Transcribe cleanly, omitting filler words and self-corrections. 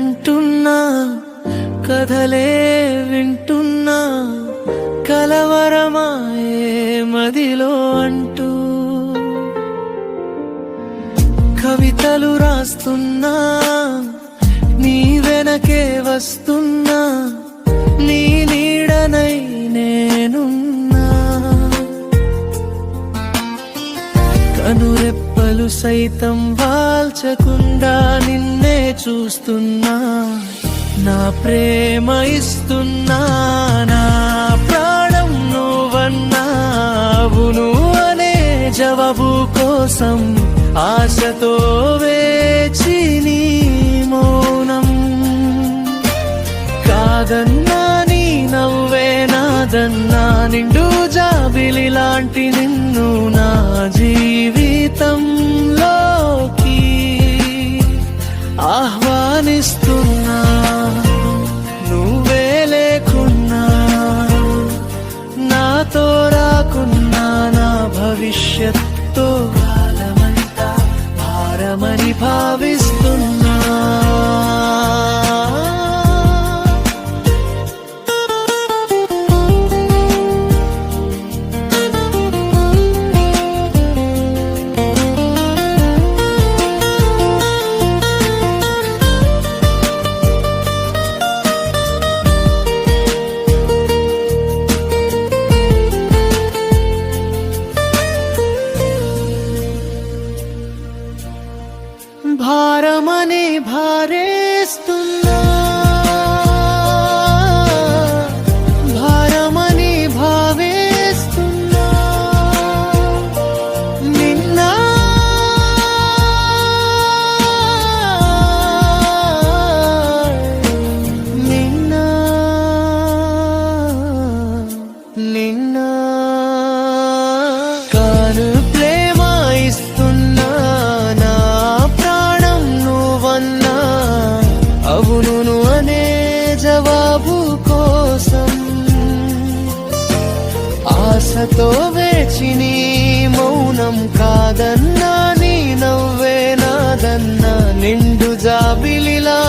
అంటున్నా, కథలే వింటున్నా, కలవరమాయే మదిలో అంటూ కవితలు రాస్తున్నా, నీ వెనకే వస్తున్నా, నీ నీడనై నేనున్నా. కనురెప్పలు సైతం వాల్చకుండా నిన్నే చూస్తున్నా, నా ప్రేమ ఇస్తున్నా, నా ప్రాణం నువ్వన్నావు. నువ్వనే జవాబు కోసం ఆశతో వేచి నీ మౌనం. కాదన్నా నీ నవ్వే నాదన్నా, నిండు జాబిలి లాంటి నిన్ను నా జీవితంలోకి ఆహ్వానిస్తున్నా. నువ్వే లేకున్నా, నాతో రాకున్నా, నా భవిష్యత్తు కాలమంతా భారమని భావిస్తున్నా. భారమనే భారేస్తున్నా, భారమని భావేస్తున్నా. నిన్న నిన్న నిన్న కాను ప్రేమ ఇస్తున్నా, అవును అనే జవాబు కోసం ఆశతో వేచి నీ మౌనం. కాదన్నా నీ నవ్వే నాదన్నా, నిండు జాబిలిలా